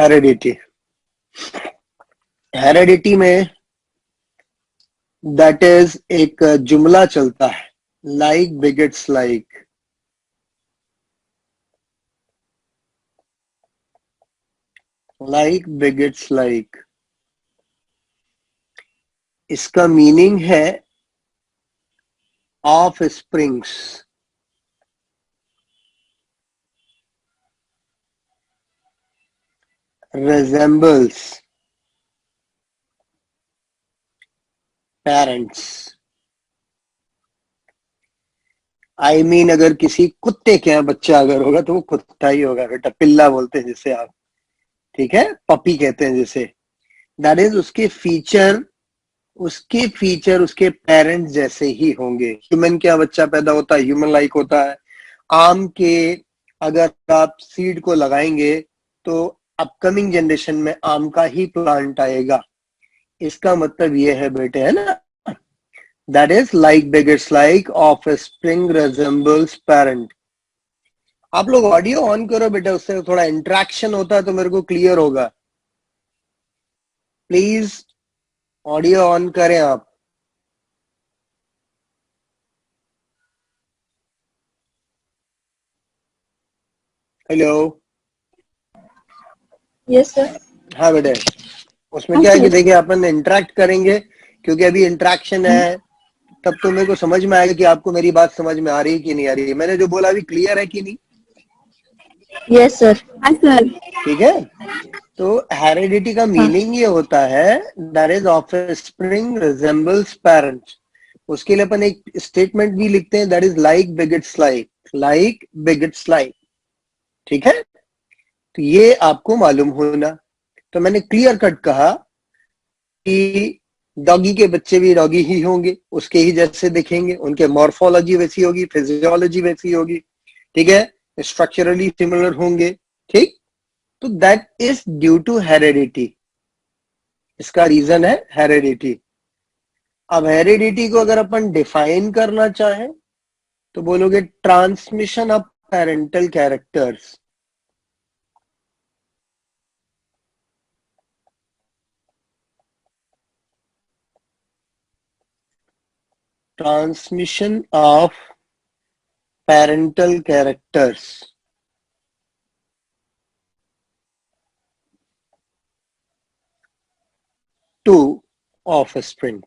Heredity. Heredity में that is एक जुमला चलता है, like begets like. Like begets like, इसका मीनिंग है of springs, resembles parents। I mean अगर किसी कुत्ते के यहाँ बच्चा अगर होगा तो वो कुत्ता ही होगा बेटा, पिल्ला बोलते हैं जिसे आप, ठीक है, पपी कहते हैं जिसे। दैट इज उसके फीचर उसके पेरेंट्स जैसे ही होंगे। ह्यूमन के यहाँ बच्चा पैदा होता है, ह्यूमन लाइक होता है। आम के अगर आप सीड को लगाएंगे तो अपकमिंग जनरेशन में आम का ही प्लांट आएगा। इसका मतलब ये है बेटे, है ना, that is like begets like, of spring resembles parent। आप लोग ऑडियो ऑन करो बेटा, उससे थोड़ा इंटरेक्शन होता है तो मेरे को क्लियर होगा। प्लीज ऑडियो ऑन करें आप। हेलो। Yes sir. हाँ बेटे, उसमें क्या है कि देखिए अपन इंटरेक्ट करेंगे, क्योंकि अभी इंटरेक्शन है, तब तो मेरे को समझ में आएगा कि आपको मेरी बात समझ में आ रही है कि नहीं आ रही है। मैंने जो बोला अभी क्लियर है कि नहीं? Yes sir. हाँ सर। ठीक है। तो हेरिडिटी का मीनिंग ये होता है that is offspring resembles parents. उसके लिए अपन एक स्टेटमेंट भी लिखते हैं that is like begets like, like begets like. ठीक है, तो ये आपको मालूम होना। तो मैंने क्लियर कट कहा कि डॉगी के बच्चे भी डॉगी ही होंगे, उसके ही जैसे दिखेंगे, उनके मॉर्फोलॉजी वैसी होगी, फिजियोलॉजी वैसी होगी, ठीक है, स्ट्रक्चरली सिमिलर होंगे। ठीक, तो that is due to heredity. इसका रीजन है हेरिडिटी। अब हेरिडिटी को अगर अपन डिफाइन करना चाहें तो बोलोगे transmission of parental characters. Transmission of parental characters to offspring,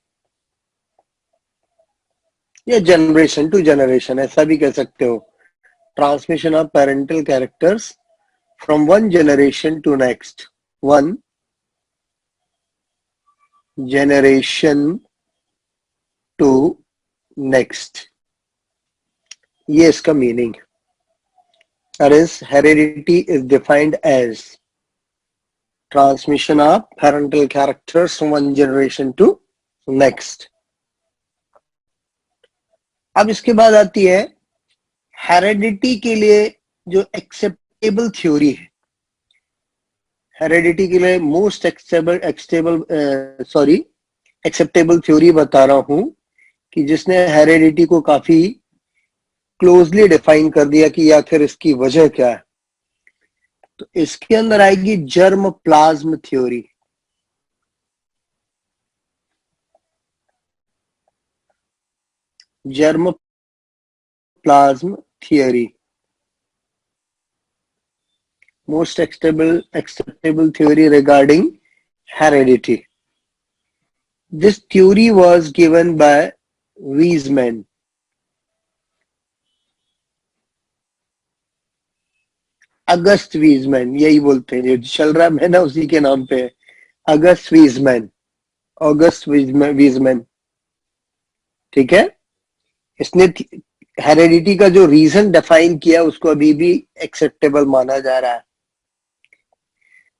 या जनरेशन टू जनरेशन, ऐसा भी कह सकते हो। Transmission of parental characters from one generation to next, one generation to next, ये इसका meaning. That is heredity is defined as transmission of parental characters from one generation to next। अब इसके बाद आती है हेरिडिटी के लिए जो एक्सेप्टेबल थ्योरी है। हेरिडिटी के लिए मोस्ट एक्सेप्टेबल थ्योरी बता रहा हूं कि जिसने हेरिडिटी को काफी क्लोजली डिफाइन कर दिया कि आखिर इसकी वजह क्या है। तो इसके अंदर आएगी germ plasm theory. Germ plasm theory, most acceptable theory regarding heredity. This theory was given by Weizmann। August Weissman, यही बोलते हैं, जो चल रहा है ना उसी के नाम पे है, अगस्त वीजमैन, ऑगस्ट वीजमैन। ठीक है, इसने हेरेडिटी का जो रीजन डिफाइन किया उसको अभी भी एक्सेप्टेबल माना जा रहा है।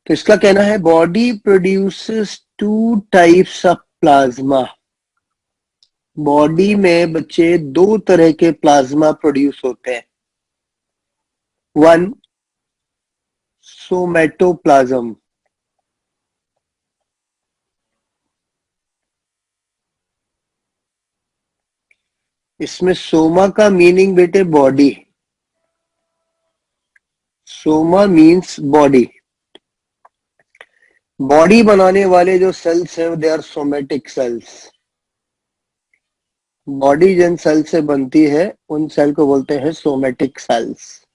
तो इसका कहना है body produces two types of plasma. Body में बच्चे दो तरह के प्लाज्मा प्रोड्यूस होते हैं। One, somatoplasm. इसमें सोमा का मीनिंग बेटे body, soma means body. Body बनाने वाले जो सेल्स हैं they are somatic cells. Body जिन सेल से बनती है उन सेल को बोलते हैं सोमेटिक सेल्स।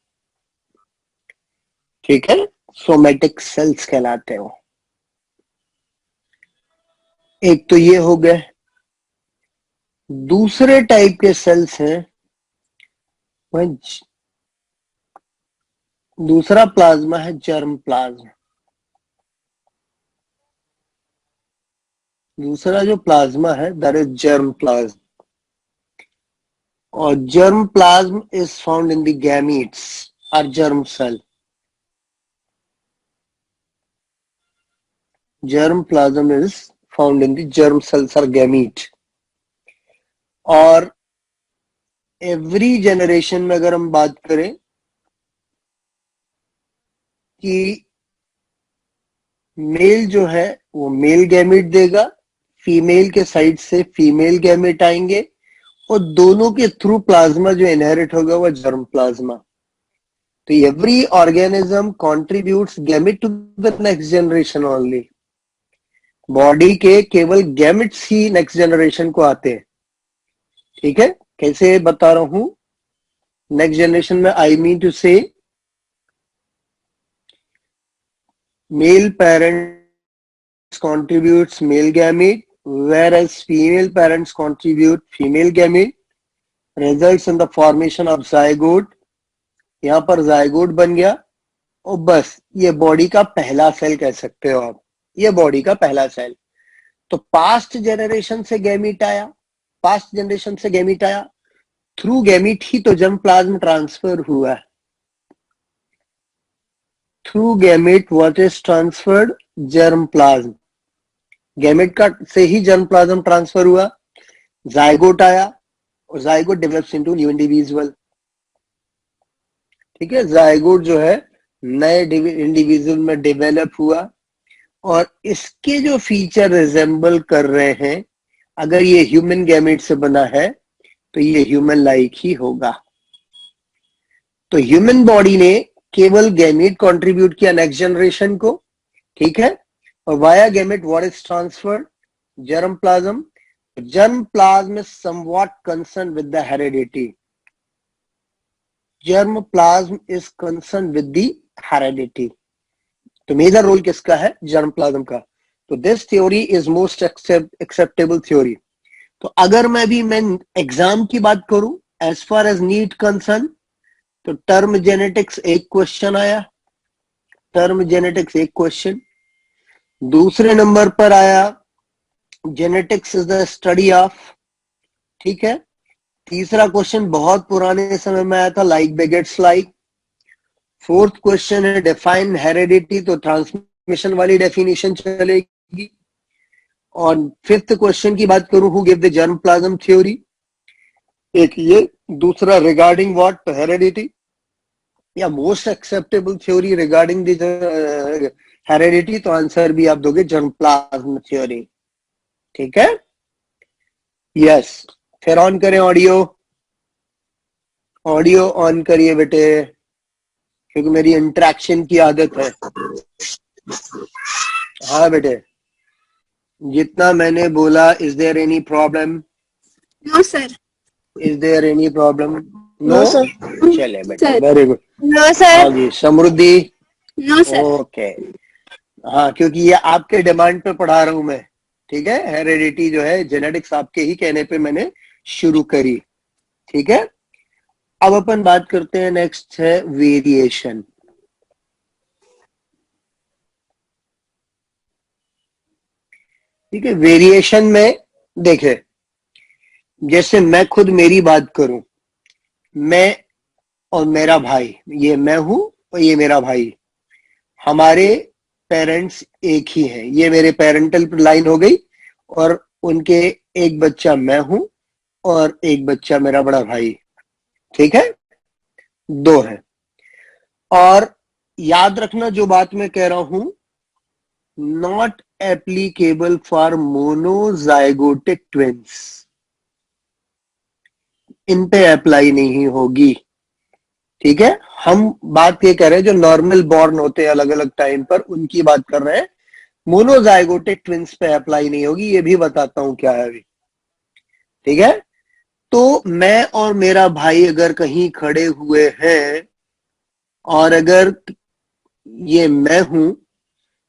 ठीक है, सोमेटिक सेल्स कहलाते हो। एक तो ये हो गए। दूसरे टाइप के सेल्स हैं वह दूसरा प्लाज्मा है जर्म प्लाज्मा। दूसरा जो प्लाज्मा है दैट इज जर्म प्लाज्मा। और germ plasm is found in the gametes or germ cell. Germ plasm is found in the germ cells or gamete. और एवरी जनरेशन में अगर हम बात करें कि मेल जो है वो मेल गैमेट देगा, फीमेल के साइड से फीमेल गैमेट आएंगे और दोनों के थ्रू प्लाज्मा जो इनहेरिट होगा वो जर्म प्लाज्मा। तो every organism contributes gamete to the next generation only. Body के केवल गैमेट्स ही नेक्स्ट जनरेशन को आते हैं। ठीक है, कैसे बता रहा हूं नेक्स्ट जनरेशन में? I mean to say male parents contributes male gamete whereas female parents contribute female gamete, results in the formation of zygote। यहां पर zygote बन गया और बस ये बॉडी का पहला सेल कह सकते हो आप, ये बॉडी का पहला सेल। तो पास्ट जनरेशन से गैमीट आया, पास्ट जनरेशन से गैमीट आया, थ्रू गैमीट ही तो जर्म प्लाज्म ट्रांसफर हुआ है। Through gamete what is transferred? Germ plasm. Gamete का से ही जर्म प्लाज्म ट्रांसफर हुआ, जाइगोट आया और zygote develops into new individual. ठीक है, जाइगोट जो है नए इंडिविजुअल में डेवलप हुआ और इसके जो फीचर रिजेंबल कर रहे हैं, अगर ये ह्यूमन गैमेट से बना है तो ये ह्यूमन लाइक ही होगा। तो ह्यूमन बॉडी ने केवल गैमेट कंट्रीब्यूट किया नेक्स्ट जनरेशन को। ठीक है, और via gamete what is transferred? Germ plasm. Germ plasm is somewhat concern with the heredity. Germ plasm is concern with the heredity. तो मेजर रोल किसका है? जर्म प्लाज्म का। तो this theory is most acceptable theory. तो अगर मैं exam की बात करूं as far as NEET concern, तो टर्म जेनेटिक्स एक क्वेश्चन आया, टर्म जेनेटिक्स एक क्वेश्चन। दूसरे नंबर पर आया genetics is the study of. ठीक है, तीसरा क्वेश्चन बहुत पुराने समय में आया था, लाइक बेगेट्स लाइक। फोर्थ क्वेश्चन है डिफाइन हेरिडिटी, तो ट्रांसमिशन वाली डेफिनेशन चलेगी। और फिफ्थ क्वेश्चन की बात करूं, who give the germ plasm theory, एक ये, दूसरा रिगार्डिंग व्हाट? हेरिडिटी। या most acceptable theory regarding the heredity, तो आंसर भी आप दोगे जर्म प्लाज्म थ्योरी। ठीक है, यस। फिर ऑन करें ऑडियो, ऑडियो ऑन करिए बेटे, क्योंकि मेरी इंटरेक्शन की आदत है। हाँ बेटे, जितना मैंने बोला, is there any problem? No, sir. Is there any problem? No, sir. चले बेटे, Sir. Very good. No, हाँ sir. जी, समृद्धि। No, sir. ओके, हाँ, क्योंकि ये आपके डिमांड पे पढ़ा रहा हूं मैं। ठीक है, हेरिडिटी जो है जेनेटिक्स आपके ही कहने पे मैंने शुरू करी। ठीक है, अब अपन बात करते हैं, नेक्स्ट है वेरिएशन। ठीक है, वेरिएशन में देखे, जैसे मैं खुद मेरी बात करूं, मैं और मेरा भाई, ये मैं हूं और ये मेरा भाई, हमारे पेरेंट्स एक ही हैं, ये मेरे पेरेंटल लाइन हो गई, और उनके एक बच्चा मैं हूं और एक बच्चा मेरा बड़ा भाई। ठीक है, दो है। और याद रखना जो बात मैं कह रहा हूं, not applicable for monozygotic twins, इन पे अप्लाई नहीं होगी। ठीक है, हम बात ये कर रहे हैं जो नॉर्मल बॉर्न होते हैं अलग अलग टाइम पर, उनकी बात कर रहे हैं। मोनोजाइगोटिक ट्विंस पे अप्लाई नहीं होगी, ये भी बताता हूं क्या है अभी। ठीक है, तो मैं और मेरा भाई अगर कहीं खड़े हुए हैं और अगर ये मैं हूं,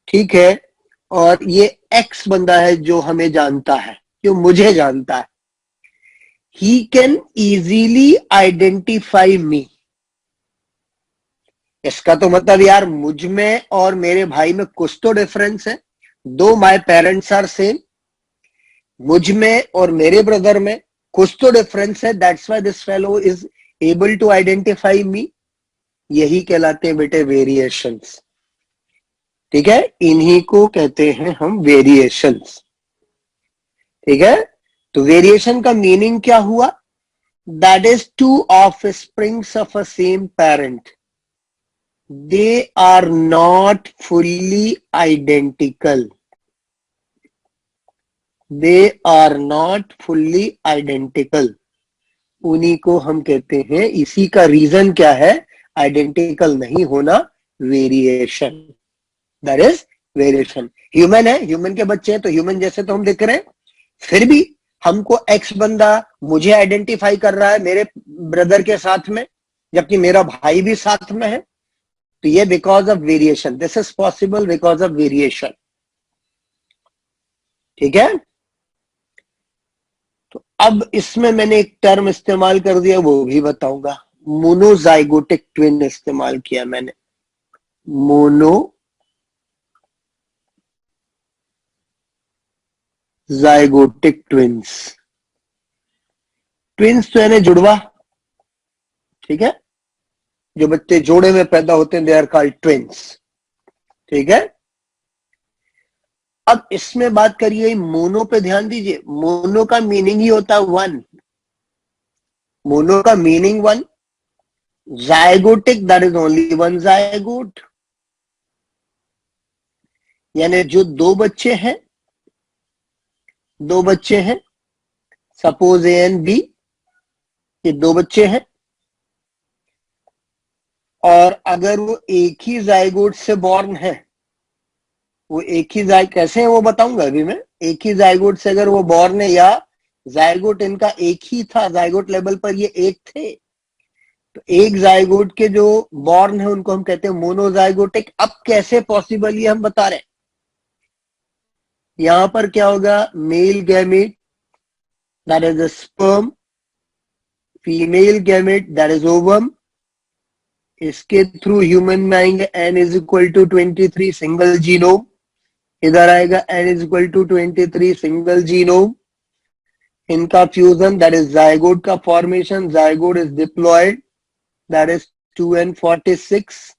ठीक है, और ये एक्स बंदा है जो हमें जानता है, जो मुझे जानता है, he can easily identify me। इसका तो मतलब यार मुझ में और मेरे भाई में कुछ तो डिफरेंस है, दो माय पेरेंट्स आर सेम, मुझ में और मेरे ब्रदर में कुछ तो डिफरेंस है, that's why this fellow is able to identify me. यही कहलाते हैं बेटे वेरिएशंस। ठीक है, इन्हीं को कहते हैं हम वेरिएशंस। ठीक है, तो वेरिएशन का मीनिंग क्या हुआ? That is two offsprings of a same parent, they are not fully identical, they are not fully identical। उन्हीं को हम कहते हैं, इसी का रीजन क्या है आइडेंटिकल नहीं होना? Variation, that is variation. Human है, ह्यूमन के बच्चे हैं तो ह्यूमन जैसे तो हम दिख रहे हैं, फिर भी हमको एक्स बंदा मुझे आइडेंटिफाई कर रहा है मेरे ब्रदर के साथ में, जबकि मेरा भाई भी साथ में है। तो ये because of variation, this is possible because of variation. ठीक है, तो अब इसमें मैंने एक टर्म इस्तेमाल कर दिया, वो भी बताऊंगा। मोनोजाइगोटिक ट्विन इस्तेमाल किया मैंने, मोनोजाइगोटिक ट्विंस। ट्विंस तो यानी जुड़वा, ठीक है, जो बच्चे जोड़े में पैदा होते हैं दे आर कॉल्ड ट्विंस। ठीक है, अब इसमें बात करिए मोनो पे, ध्यान दीजिए, मोनो का मीनिंग ही होता है वन, मोनो का meaning one. Zygotic that is only one zygote, यानी जो दो बच्चे हैं, दो बच्चे हैं, सपोज ए एंड बी, ये दो बच्चे हैं, और अगर वो एक ही जायगोट से बॉर्न है, वो एक ही कैसे है वो बताऊंगा अभी मैं। एक ही जायगोट से अगर वो बॉर्न है, या जायगोट इनका एक ही था, जायगोट लेवल पर ये एक थे, तो एक जायगोट के जो बॉर्न है उनको हम कहते हैं मोनोजाइगोटिक। अब कैसे पॉसिबल ये हम बता रहे हैं। यहां पर क्या होगा, male gamete that is a sperm, female gamete that is ovum, इसके थ्रू ह्यूमन में आएंगे n is equal to 23 single genome, इधर आएगा n is equal to 23 single genome, इनका फ्यूजन दैट इज जायगोट का formation, zygote is diploid that is 2n46।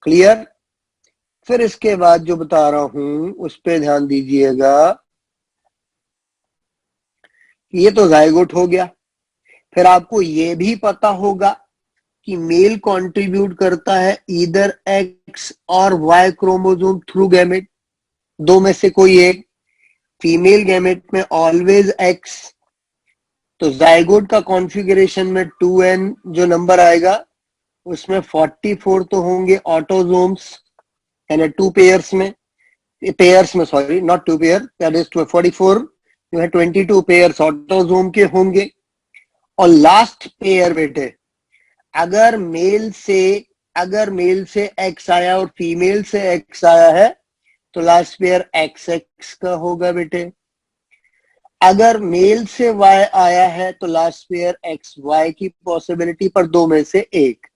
Clear? फिर इसके बाद जो बता रहा हूं उस पे ध्यान दीजिएगा, ये तो जायगोट हो गया। फिर आपको ये भी पता होगा कि मेल कंट्रीब्यूट करता है इधर एक्स और वाई क्रोमोसोम थ्रू गैमेट, दो में से कोई एक। फीमेल गैमेट में ऑलवेज एक्स, तो जायगोट का कॉन्फ़िगरेशन में 2n जो नंबर आएगा उसमें 44 तो होंगे ऑटोजोम्स, यानी टू पेयर्स में, sorry not two pair, that is 44 जो है 22 पेयर्स ऑटोजोम के होंगे। और लास्ट पेयर बेटे, अगर मेल से एक्स आया और फीमेल से एक्स आया है तो लास्ट पेयर एक्स एक्स का होगा बेटे। अगर मेल से वाई आया है तो लास्ट पेयर एक्स वाई की पॉसिबिलिटी पर दो में से एक,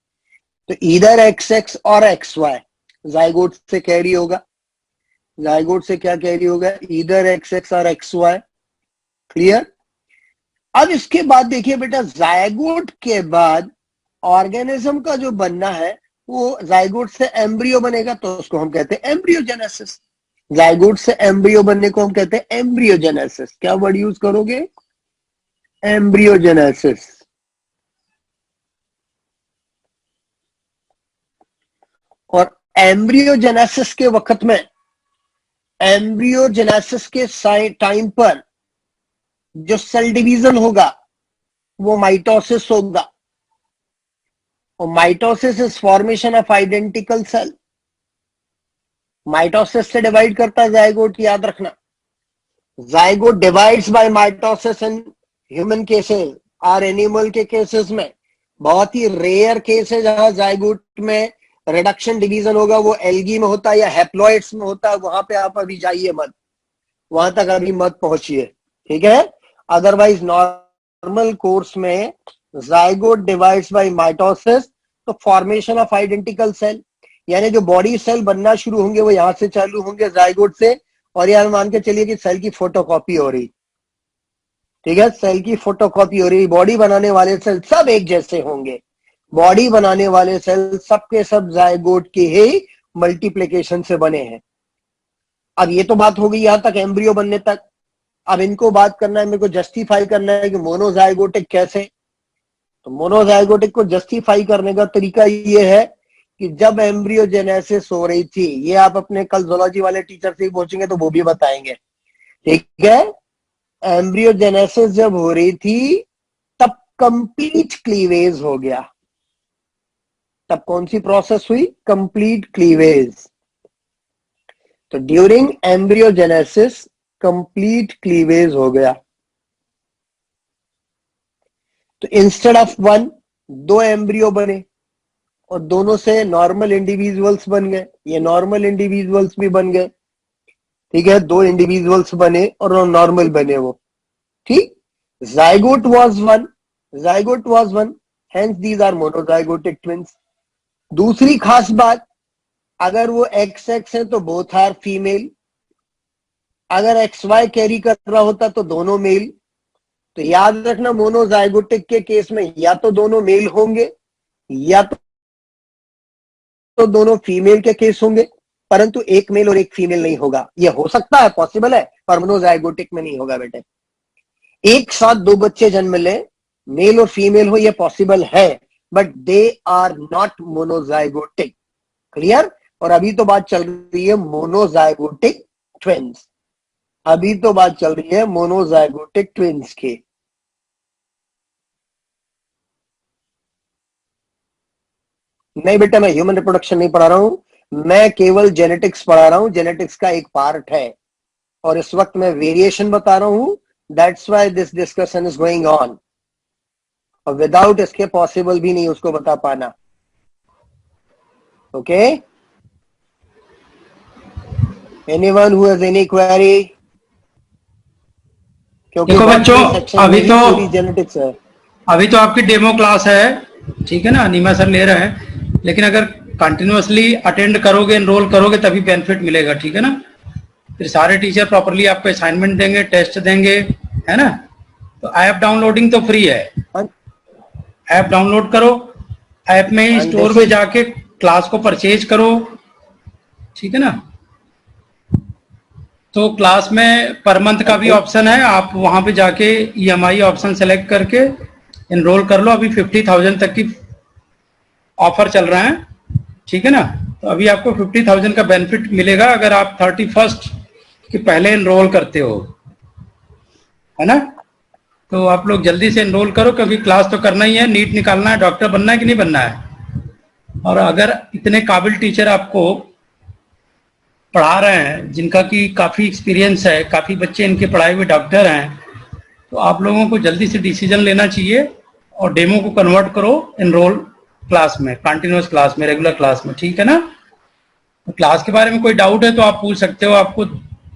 तो इधर एक्स एक्स और एक्स वाई जायगोट से कैरी होगा। जायगोट से क्या कैरी होगा, इधर एक्स एक्स और एक्स वाई। क्लियर? अब इसके बाद देखिए बेटा, जायगोट के बाद ऑर्गेनिज्म का जो बनना है वो जायगोट से एम्ब्रियो बनेगा, तो उसको हम कहते हैं एम्ब्रियोजेनेसिस। जायगोट से एम्ब्रियो बनने को हम कहते हैं एम्ब्रियोजेनेसिस। क्या वर्ड यूज करोगे? एम्ब्रियोजेनेसिस। और एम्ब्रियोजेनेसिस के वक्त में, एम्ब्रियोजेनेसिस के टाइम पर जो सेल डिवीजन होगा वो माइटोसिस होगा, और mitosis is formation of identical cell. Mitosis से डिवाइड करता है जाइगोट, याद रखना। Zygote divides by mitosis in human cases और एनिमल के केसेस में बहुत ही रेयर केस है जहां जाइगोट में रिडक्शन डिवीजन होगा, वो एल्गी में होता है या हैप्लॉइड्स में होता है। वहां पे आप अभी जाइए मत, वहां तक अभी मत पहुंचिए, ठीक है। अदरवाइज नॉर्मल कोर्स में जाइगोट डिवाइड्स बाय माइटोसिस, तो फॉर्मेशन ऑफ आइडेंटिकल सेल, यानी जो बॉडी सेल बनना शुरू होंगे वो यहां से चालू होंगे जाइगोट से, और यार मान के चलिए कि सेल की फोटोकॉपी हो रही, ठीक है, सेल की फोटोकॉपी हो रही। बॉडी बनाने वाले सेल सब एक जैसे होंगे, बॉडी बनाने वाले सेल सबके सब जाइगोट के ही मल्टीप्लिकेशन से बने हैं। अब ये तो बात हो गई यहां तक एम्ब्रियो बनने तक। अब इनको बात करना है, मेरे को जस्टिफाई करना है कि मोनोजाइगोटिक कैसे। तो मोनोजाइगोटिक को जस्टिफाई करने का तरीका ये है कि जब एम्ब्रियोजेनेसिस हो रही थी, ये आप अपने कल जूलॉजी वाले टीचर से ही पूछेंगे तो वो भी बताएंगे, ठीक है। एम्ब्रियोजेनेसिस जब हो रही थी तब कंप्लीट क्लीवेज हो गया। तब कौन सी प्रोसेस हुई? Complete cleavage. तो ड्यूरिंग एम्ब्रियोजेनेसिस कंप्लीट क्लीवेज हो गया। तो इंस्टेड ऑफ वन, दो एम्ब्रियो बने और दोनों से नॉर्मल इंडिविजुअल्स बन गए। ये नॉर्मल इंडिविजुअल्स भी बन गए, ठीक है, दो इंडिविजुअल्स बने और नॉर्मल बने वो, ठीक। Zygote was one, zygote was one, hence these are monozygotic twins. दूसरी खास बात, अगर वो एक्स एक्स है तो बोथ आर फीमेल, अगर एक्स वाई कैरी कर रहा होता तो दोनों मेल। तो याद रखना मोनोजाइगोटिक के केस में या तो दोनों मेल होंगे या तो दोनों फीमेल के केस होंगे, परंतु एक मेल और एक फीमेल नहीं होगा। यह हो सकता है, पॉसिबल है, पर मोनोजाइगोटिक में नहीं होगा बेटे। एक साथ दो बच्चे जन्म ले, मेल और फीमेल हो, यह पॉसिबल है, but they are not monozygotic. Clear? और अभी तो बात चल रही है मोनोजाइगोटिक ट्विंस, अभी तो बात चल रही है मोनोजाइगोटिक ट्विंस की। नहीं बेटा, मैं ह्यूमन रिप्रोडक्शन नहीं पढ़ा रहा हूं, मैं केवल जेनेटिक्स पढ़ा रहा हूं। जेनेटिक्स का एक पार्ट है और इस वक्त मैं वेरिएशन बता रहा हूं। That's why this discussion is going on, और विदाउट इसके पॉसिबल भी नहीं उसको बता पाना। Okay, anyone who has any query? क्योंकि देखो बच्चों, अभी तो पूरी जेनेटिक्स है। अभी तो आपकी डेमो क्लास है, ठीक है ना, नीमा सर ले रहे हैं, लेकिन अगर कंटिन्यूअसली अटेंड करोगे, एनरोल करोगे, तभी बेनिफिट मिलेगा, ठीक है ना। फिर सारे टीचर प्रॉपरली आपको असाइनमेंट देंगे, टेस्ट देंगे, है ना। तो ऐप डाउनलोडिंग तो फ्री है, ऐप डाउनलोड करो, ऐप में ही स्टोर में जाके क्लास को परचेज करो, ठीक है ना। तो क्लास में पर मंथ का भी ऑप्शन है, आप वहां पे जाके EMI ऑप्शन सेलेक्ट करके एनरोल कर लो। अभी 50,000 तक की ऑफर चल रहा है, ठीक है ना। तो अभी आपको 50,000 का बेनिफिट मिलेगा अगर आप 31 के पहले एनरोल करते हो, है ना। तो आप लोग जल्दी से एनरोल करो, क्योंकि क्लास तो करना ही है, नीट निकालना है, डॉक्टर बनना है कि नहीं बनना है। और अगर इतने काबिल टीचर आपको पढ़ा रहे हैं जिनका कि काफ़ी एक्सपीरियंस है, काफ़ी बच्चे इनके पढ़ाए हुए डॉक्टर हैं, तो आप लोगों को जल्दी से डिसीजन लेना चाहिए और डेमो को कन्वर्ट करो एनरोल क्लास में, कंटिन्यूअस क्लास में, रेगुलर क्लास में, ठीक है ना। तो क्लास के बारे में कोई डाउट है तो आप पूछ सकते हो, आपको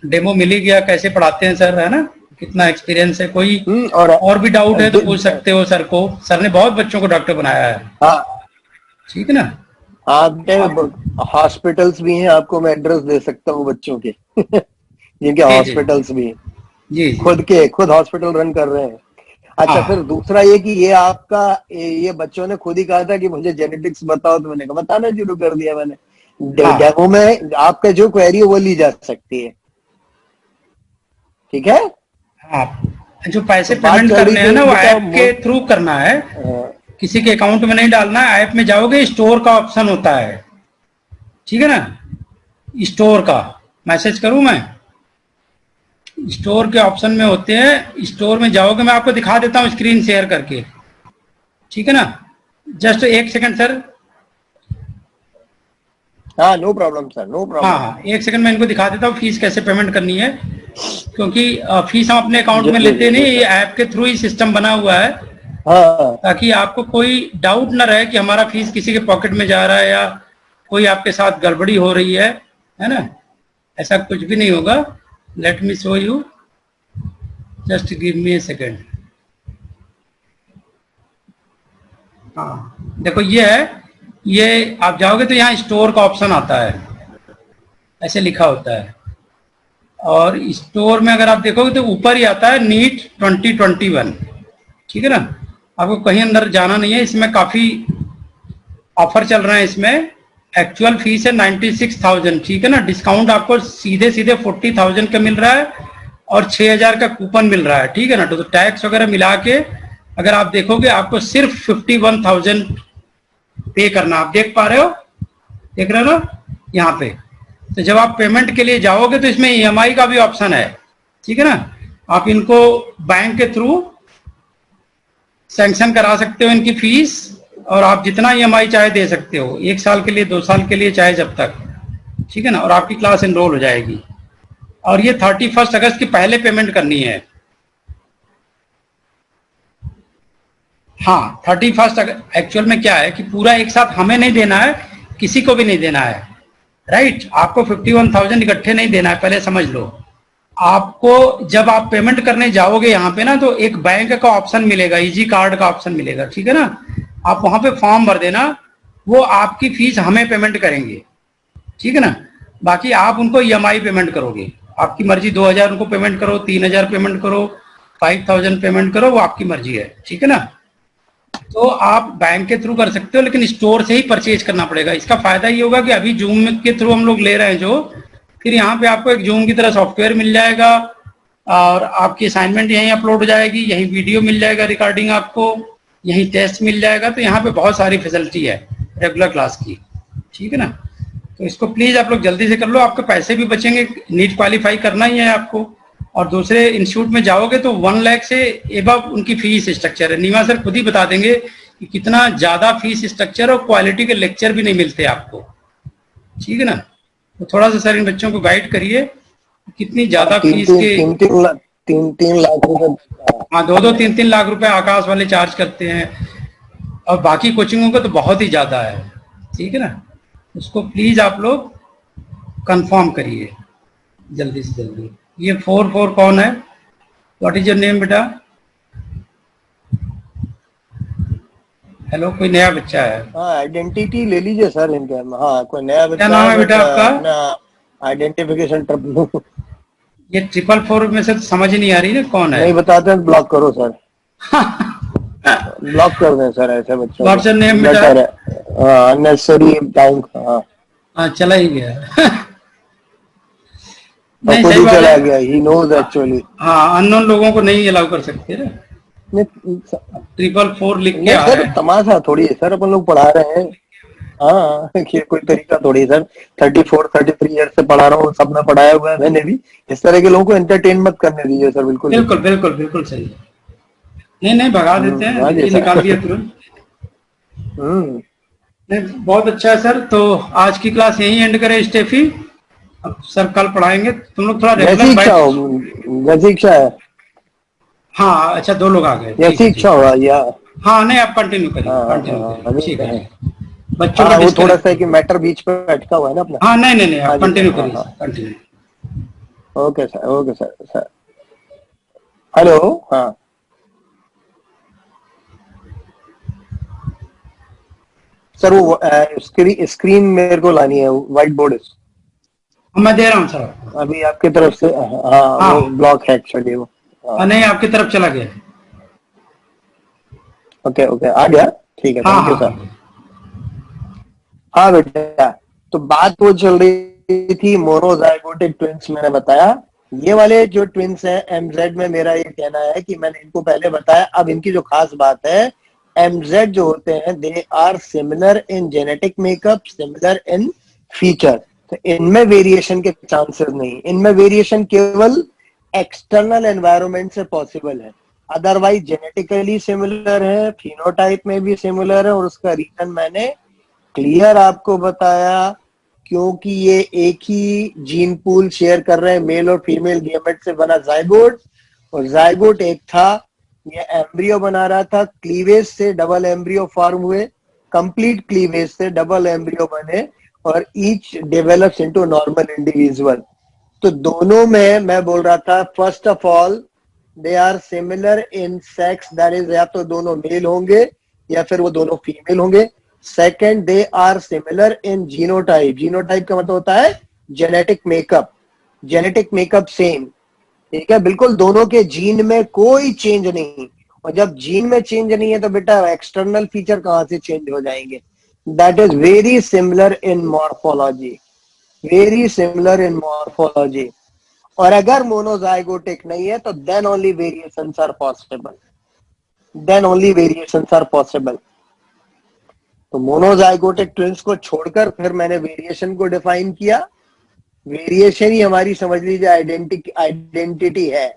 डेमो मिल ही गया, कैसे पढ़ाते हैं सर, है ना, कितना एक्सपीरियंस है। कोई और भी डाउट है तो पूछ सकते हो सर को, सर ने बहुत बच्चों को डॉक्टर बनाया है, ठीक है ना। हॉस्पिटल्स भी हैं, आपको मैं एड्रेस दे सकता हूँ बच्चों के जिनके हॉस्पिटल्स भी हैं, जी खुद हॉस्पिटल रन कर रहे हैं। अच्छा, फिर दूसरा ये कि ये आपका ये बच्चों ने खुद ही कहा था कि मुझे जेनेटिक्स बताओ, तो मैंने कहा बताना शुरू कर दिया मैंने। डेमो में आपका जो क्वेरी है वो ली जा सकती है, ठीक है। हाँ, जो पैसे पेमेंट करने हैं ना वो ऐप के थ्रू करना है, किसी के अकाउंट में नहीं डालना है। ऐप में जाओगे, स्टोर का ऑप्शन होता है, ठीक है ना। स्टोर का मैसेज करूं मैं, स्टोर के ऑप्शन में होते हैं, स्टोर में जाओगे, मैं आपको दिखा देता हूं स्क्रीन शेयर करके, ठीक है ना। जस्ट 1 सेकंड सर, हाँ, नो प्रॉब्लम सर, नो हाँ प्रॉब्लम। हाँ, एक सेकंड मैं इनको दिखा देता हूँ फीस कैसे पेमेंट करनी है, क्योंकि फीस हम अपने अकाउंट में लेते नहीं, ये ऐप के थ्रू ही सिस्टम बना हुआ है, हाँ, ताकि आपको कोई डाउट न रहे कि हमारा फीस किसी के पॉकेट में जा रहा है या कोई आपके साथ गड़बड़ी हो रही है ना, ऐसा कुछ भी नहीं होगा। Let me show you, just give me A second. हाँ देखो ये है, ये आप जाओगे तो यहाँ स्टोर का ऑप्शन आता है, ऐसे लिखा होता है, और स्टोर में अगर आप देखोगे तो ऊपर ही आता है नीट 2021, ठीक है ना। आपको कहीं अंदर जाना नहीं है, इसमें काफी ऑफर चल रहे हैं। इसमें एक्चुअल फीस है 96,000, ठीक है ना। डिस्काउंट आपको सीधे सीधे 40,000 का मिल रहा है और 6,000 का कूपन मिल रहा है, ठीक है ना। तो टैक्स वगैरह मिला के अगर आप देखोगे आपको सिर्फ 51,000 पे करना। आप देख पा रहे हो, देख रहे हो ना यहाँ पे। तो जब आप पेमेंट के लिए जाओगे तो इसमें ईएमआई का भी ऑप्शन है, ठीक है ना। आप इनको बैंक के थ्रू सैंक्शन करा सकते हो इनकी फीस, और आप जितना ईएमआई चाहे दे सकते हो, 1 साल के लिए, 2 साल के लिए, चाहे जब तक, ठीक है ना। और आपकी क्लास एनरोल हो जाएगी, और ये 31 अगस्त की पहले पेमेंट करनी है। हाँ 31 अगस्त एक्चुअल में क्या है कि पूरा एक साथ हमें नहीं देना है, किसी को भी नहीं देना है, राइट। आपको 51,000 इकट्ठे नहीं देना है, पहले समझ लो। आपको जब आप पेमेंट करने जाओगे यहाँ पे ना, तो एक बैंक का ऑप्शन मिलेगा, इजी कार्ड का ऑप्शन मिलेगा, ठीक है ना। आप वहां पे फॉर्म भर देना, वो आपकी फीस हमें पेमेंट करेंगे, ठीक है ना। बाकी आप उनको ईएमआई पेमेंट करोगे, आपकी मर्जी, 2,000 उनको पेमेंट करो, 3,000 पेमेंट करो, 5,000 पेमेंट करो, वो आपकी मर्जी है, ठीक है ना। तो आप बैंक के थ्रू कर सकते हो, लेकिन स्टोर से ही परचेज करना पड़ेगा। इसका फायदा ये होगा कि अभी जूम के थ्रू हम लोग ले रहे हैं जो, फिर यहाँ पे आपको एक जूम की तरह सॉफ्टवेयर मिल जाएगा, और आपकी असाइनमेंट यहीं अपलोड हो जाएगी, यहीं वीडियो मिल जाएगा रिकॉर्डिंग आपको, यहीं टेस्ट मिल जाएगा। तो यहाँ पे बहुत सारी फैसिलिटी है रेगुलर क्लास की, ठीक है ना। तो इसको प्लीज आप लोग जल्दी से कर लो, आपके पैसे भी बचेंगे, नीट क्वालिफाई करना ही है आपको। और दूसरे इंस्टीट्यूट में जाओगे तो 1 लाख से एबव उनकी फीस स्ट्रक्चर है। नीमा सर खुद ही बता देंगे कि कितना ज्यादा फीस स्ट्रक्चर, और क्वालिटी के लेक्चर भी नहीं मिलते आपको, ठीक है ना। तो थोड़ा सा सर इन बच्चों को गाइड करिए, कितनी ज्यादा फीस के 3 लाख रुपए। हाँ 2-2, 3-3 लाख रुपए आकाश वाले चार्ज करते हैं, और बाकी कोचिंगों का तो बहुत ही ज्यादा है, ठीक है ना। उसको प्लीज आप लोग कंफर्म करिए जल्दी से जल्दी। ये 4 कौन है? व्हाट इज योर नेम बेटा? हेलो, कोई नया बच्चा है? हाँ, आइडेंटिटी ले लीजिए सर इनके। हाँ, कोई नया बच्चा। क्या नाम है बेटा आपका? अपना आइडेंटिफिकेशन ये 444 में से तो समझ नहीं आ रही ना कौन है। नहीं बताते हैं, ब्लॉक करो सर। ब्लॉक कर दें सर ऐसे बच्चों। व्हाट्स योर नेम बेटा? हाँ, अननेसेसरी टाइम। हाँ चला ही गया। नहीं, सही चला गया। He knows actually. हाँ, अननोन लोगों को नहीं अलाउ कर सकते ना। 444 लिख के आ सर तमाशा थोड़ी है सर, अपन लोग पढ़ा रहे हैं। हाँ, ये कोई तरीका थोड़ी सर। 34-33 ईयर से पढ़ा रहा हूँ, सबने पढ़ाया हुआ है, मैंने भी। इस तरह के लोगों को एंटरटेन मत करने दीजिए सर। बिल्कुल बिल्कुल बिल्कुल बिल्कुल सही। नहीं भगा देते हैं, निकाल दिया तुरंत। नहीं, बहुत अच्छा है सर। तो आज की क्लास यहीं एंड करें स्टेफी। अब सर कल पढ़ाएंगे, तुम लोग थोड़ा रेगुलर वैसी इच्छा है। हाँ अच्छा, 2 लोग आ गए, ऐसी इच्छा हुआ या? हाँ नहीं, आप कंटिन्यू करिए, ठीक है। बच्चों का वो थोड़ा सा कि मैटर बीच पे अटका हुआ है ना अपना। हाँ नहीं आप कंटिन्यू करिए, कंटिन्यू। Okay sir. हेलो। हाँ सर, वो स्क्रीन मेरे को लानी है, व्हाइट बोर्ड। मैं दे रहा हूँ सर अभी आपकी तरफ से। हाँ, वो ब्लॉक है एक्चुअली वो। नहीं, आपकी तरफ चला गया। ओके आ गया, ठीक है। Thank you sir. हाँ बेटा, तो बात वो चल रही थी मोनोजाइगोटिक ट्विंस। मैंने बताया ये वाले जो ट्विंस हैं एमजेड में, मेरा ये कहना है कि मैंने इनको पहले बताया। अब इनकी जो खास बात है, एमजेड जो होते हैं they are similar in genetic makeup, similar in feature. तो इनमें वेरिएशन के चांसेस नहीं। इनमें वेरिएशन केवल एक्सटर्नल एनवायरनमेंट से पॉसिबल है, अदरवाइज जेनेटिकली सिमिलर है, फिनोटाइप में भी सिमिलर है। और उसका रीजन मैंने क्लियर आपको बताया क्योंकि ये एक ही जीन पूल शेयर कर रहे हैं, मेल और फीमेल गेमेट से बना जाइगोट, और जाइगोट एक था, ये एम्ब्रियो बना रहा था, क्लीवेज से डबल एम्ब्रियो फॉर्म हुए, कंप्लीट क्लीवेज से डबल एम्ब्रियो बने, और each develops into normal individual. तो दोनों में मैं बोल रहा था, first of all they are similar in sex, that is या तो दोनों मेल होंगे या फिर वो दोनों फीमेल होंगे। Second, they are similar in genotype, genotype का मतलब होता है genetic makeup, genetic makeup same, ठीक है, बिल्कुल दोनों के जीन में कोई चेंज नहीं। और जब जीन में चेंज नहीं है तो बेटा एक्सटर्नल फीचर कहां से चेंज हो जाएंगे। That is very similar in morphology, very similar in morphology. और अगर मोनोजाइगोटिक नहीं है तो then only variations are possible, then only variations are possible. तो मोनोजाइगोटिक ट्विंस को छोड़कर फिर मैंने वेरिएशन को डिफाइन किया। वेरिएशन ही हमारी समझ लीजिए आइडेंटिटी है,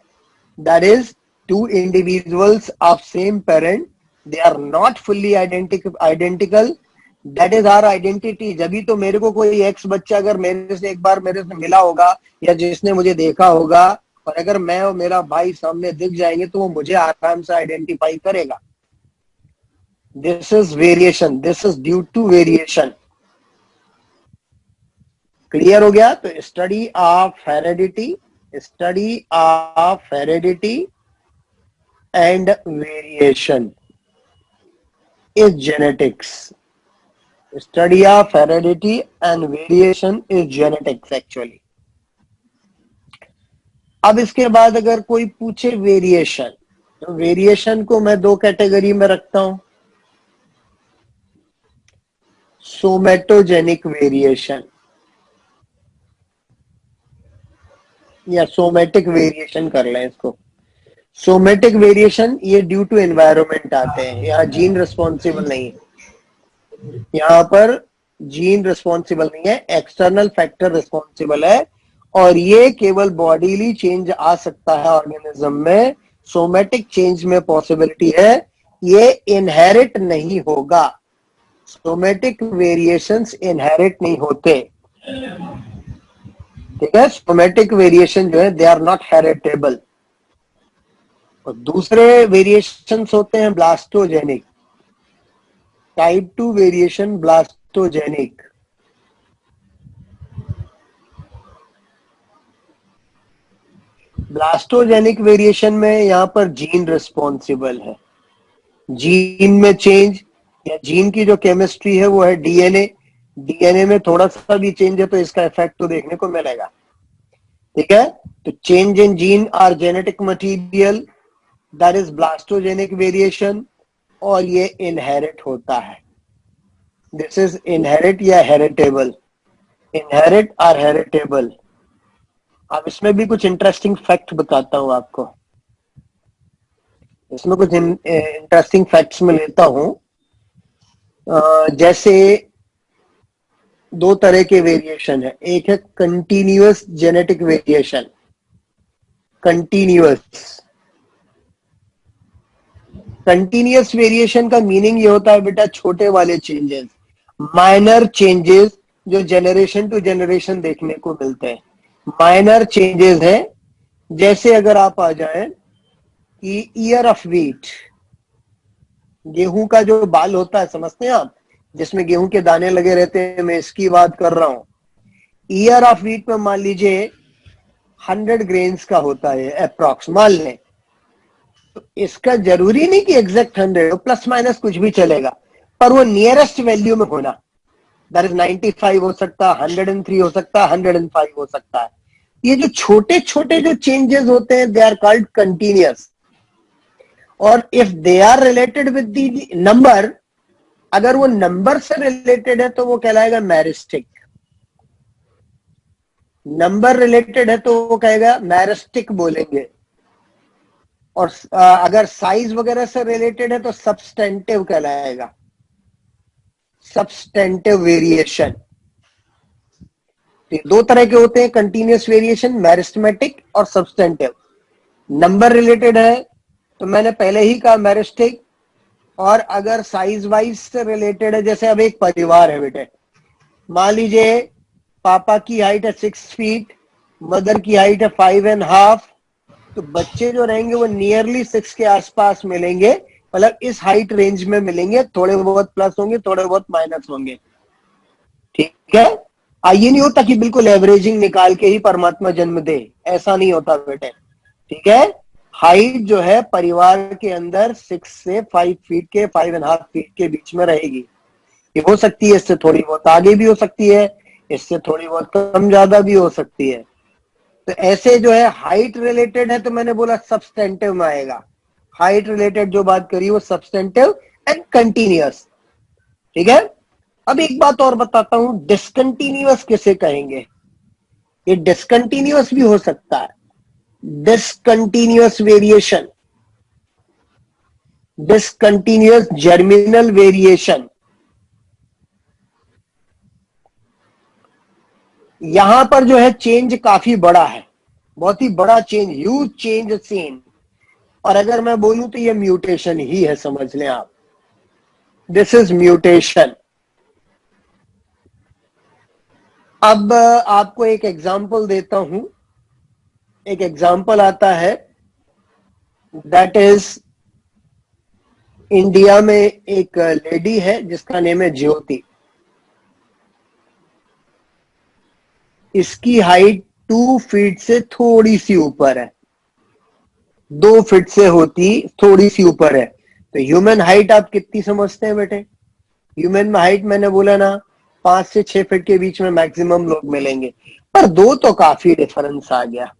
that is two individuals of same parent, they are not fully identical, that is our identity. जब तो मेरे को कोई एक्स बच्चा अगर मेरे से एक बार मेरे से मिला होगा या जिसने मुझे देखा होगा, और अगर मैं और मेरा भाई सामने दिख जाएंगे तो वो मुझे आराम से आइडेंटिफाई करेगा। This is variation, this is due to variation. Clear हो गया? तो study of heredity, study of heredity and variation is genetics, study of heredity and variation is genetics actually। अब इसके बाद अगर कोई पूछे वेरिएशन, तो वेरिएशन को मैं दो कैटेगरी में रखता हूं, सोमेटोजेनिक वेरिएशन या सोमेटिक वेरिएशन कर लें इसको। सोमेटिक वेरिएशन ये ड्यू टू एनवायरनमेंट आते हैं, यहाँ जीन रिस्पॉन्सिबल नहीं है, यहाँ पर जीन रिस्पॉन्सिबल नहीं है, एक्सटर्नल फैक्टर रिस्पॉन्सिबल है, और ये केवल बॉडीली चेंज आ सकता है ऑर्गेनिज्म में, सोमेटिक चेंज में पॉसिबिलिटी है, ये इनहेरिट नहीं होगा। सोमेटिक वेरिएशंस इनहेरिट नहीं होते, ठीक है, सोमेटिक वेरिएशन जो है दे आर नॉट हेरिटेबल। और दूसरे वेरिएशंस होते हैं ब्लास्टोजेनिक, टाइप 2 वेरिएशन ब्लास्टोजेनिक। ब्लास्टोजेनिक वेरिएशन में यहां पर जीन रिस्पॉन्सिबल है, जीन में चेंज या जीन की जो केमिस्ट्री है वो है डीएनए, डीएनए में थोड़ा सा भी चेंज है तो इसका इफेक्ट तो देखने को मिलेगा, ठीक है। तो change in gene or genetic material, that is blastogenic variation, और ये इनहेरिट होता है। दिस इज इनहेरिट या हेरिटेबल, इनहेरिट और हेरिटेबल। अब इसमें भी कुछ इंटरेस्टिंग फैक्ट बताता हूं आपको, इसमें कुछ इंटरेस्टिंग फैक्ट्स में लेता हूं। जैसे दो तरह के वेरिएशन है, एक है continuous genetic variation, continuous continuous variation का मीनिंग ये होता है बेटा छोटे वाले चेंजेस, माइनर चेंजेस जो जेनरेशन टू जेनरेशन देखने को मिलते हैं, माइनर चेंजेस हैं। जैसे अगर आप आ जाएं कि ईयर ऑफ व्हीट, गेहूं का जो बाल होता है समझते हैं आप, जिसमें गेहूं के दाने लगे रहते हैं, मैं इसकी बात कर रहा हूं। ईयर ऑफ व्हीट में मान लीजिए 100 ग्रेन्स का होता है अप्रॉक्स, मान लें, तो इसका जरूरी नहीं कि एग्जैक्ट 100 हो, प्लस माइनस कुछ भी चलेगा, पर वो नियरेस्ट वैल्यू में होना, दैट इज 95 हो सकता है, 103 हो सकता है, 105 हो सकता है। ये जो छोटे छोटे जो चेंजेस होते हैं दे आर कॉल्ड कंटिन्यूअस, और if they are related with the number, अगर वो नंबर से रिलेटेड है तो वो कहलाएगा मैरिस्टिक, नंबर रिलेटेड है तो वो कहेगा मैरिस्टिक बोलेंगे, और अगर साइज वगैरह से रिलेटेड है तो सब्सटेंटिव कहलाएगा, सब्सटेंटिव वेरिएशन। दो तरह के होते हैं कंटिन्यूअस वेरिएशन, मैरिस्टेमेटिक और सब्सटेंटिव। नंबर रिलेटेड है तो मैंने पहले ही कहा मैरिस्टिक, और अगर साइज वाइज से रिलेटेड है, जैसे अब एक परिवार है बेटे, मान लीजिए पापा की हाइट है 6 फीट, मदर की हाइट है 5.5, तो बच्चे जो रहेंगे वो नियरली 6 के आसपास मिलेंगे, मतलब इस हाइट रेंज में मिलेंगे, थोड़े बहुत प्लस होंगे, थोड़े बहुत माइनस होंगे। ठीक है, ये नहीं होता कि बिल्कुल एवरेजिंग निकाल के ही परमात्मा जन्म दे, ऐसा नहीं होता बेटे। ठीक है, हाइट जो है परिवार के अंदर 6 से 5 फीट के 5.5 फीट के बीच में रहेगी। ये हो सकती है इससे थोड़ी बहुत आगे भी हो सकती है, इससे थोड़ी बहुत कम ज्यादा भी हो सकती है। तो ऐसे जो है हाइट रिलेटेड है, तो मैंने बोला सब्सटेंटिव में आएगा। हाइट रिलेटेड जो बात करी वो सब्सटेंटिव एंड कंटिन्यूअस। ठीक है, अब एक बात और बताता हूं, डिसकंटिन्यूअस किसे कहेंगे? ये डिसकंटिन्यूअस भी हो सकता है, discontinuous variation, discontinuous germinal variation. यहां पर जो है चेंज काफी बड़ा है, बहुत ही बड़ा चेंज, ह्यूज चेंज सीन। और अगर मैं बोलूं तो ये म्यूटेशन ही है, समझ लें आप, दिस इज म्यूटेशन। अब आपको एक एग्जांपल देता हूं, एक एग्जांपल आता है, दैट इज इंडिया में एक लेडी है जिसका नेम है ज्योति। इसकी हाइट 2 फीट से थोड़ी सी ऊपर है, 2 फीट से होती थोड़ी सी ऊपर है। तो ह्यूमन हाइट आप कितनी समझते हैं बेटे? ह्यूमन हाइट मैंने बोला ना 5 से 6 फीट के बीच में मैक्सिमम लोग मिलेंगे, पर 2 तो काफी डिफरेंस आ गया।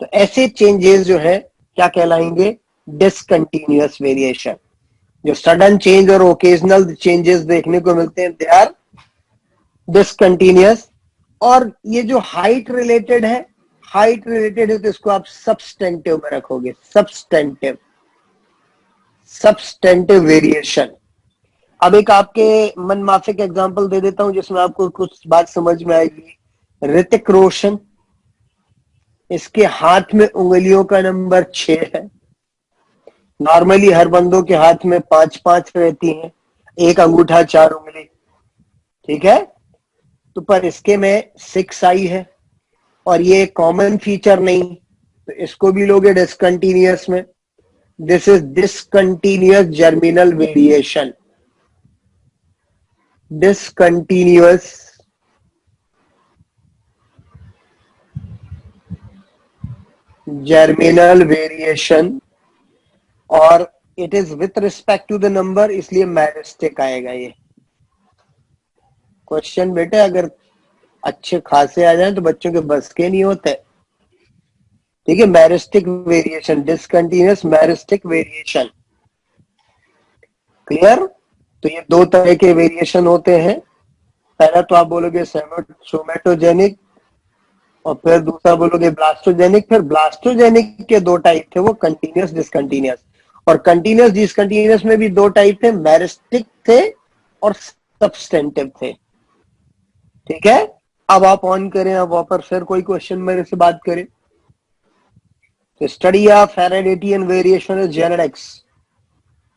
तो ऐसे चेंजेस जो है क्या कहलाएंगे? Discontinuous variation. जो सडन चेंज और ओकेजनल चेंजेस देखने को मिलते हैं, दे आर डिसकंटिन्यूअस। और ये जो हाइट रिलेटेड है, हाइट रिलेटेड है, तो इसको आप सब्सटेंटिव में रखोगे, सब्सटेंटिव, सब्सटेंटिव वेरिएशन। अब एक आपके मन माफिक एग्जांपल दे देता हूं जिसमें आपको कुछ बात समझ में आएगी। ऋतिक रोशन, इसके हाथ में उंगलियों का नंबर 6 है। नॉर्मली हर बंदों के हाथ में 5-5 रहती हैं, एक अंगूठा 4 उंगली। ठीक है, तो पर इसके में 6 आई है, और ये कॉमन फीचर नहीं, तो इसको भी लोगे डिसकंटिन्यूअस में। This is discontinuous germinal variation, discontinuous germinal variation, और it is with respect to the number, इसलिए मैरिस्टिक आएगा ये क्वेश्चन। बेटे अगर अच्छे खासे आ जाए तो बच्चों के बस के नहीं होते। ठीक है, मैरिस्टिक वेरिएशन, डिसकंटिन्यूअस मैरिस्टिक वेरिएशन, क्लियर? तो ये 2 तरह के वेरिएशन होते हैं। पहला तो आप बोलोगे सोमेटोजेनिक, और फिर दूसरा बोलोगे ब्लास्टोजेनिक। फिर ब्लास्टोजेनिक के 2 टाइप थे, वो कंटिन्यूअस डिसकंटिन्यूअस। और कंटिन्यूअस डिसकंटिन्यूअस में भी 2 टाइप थे, मैरिस्टिक थे और सब्सटेंटिव थे। ठीक है, अब आप ऑन करें, अब वापस फिर कोई क्वेश्चन मेरे से बात करें। Study of heredity and variation is genetics,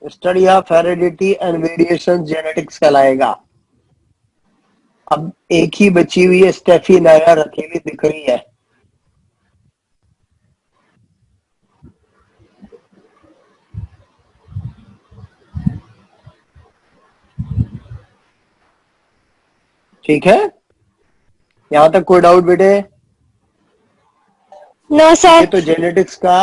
study of heredity and variation genetics कहलाएगा। अब एक ही बची हुई है, स्टेफी नायर अकेली दिख रही है। ठीक है, यहां तक कोई डाउट बेटे? No, sir. ये तो जेनेटिक्स का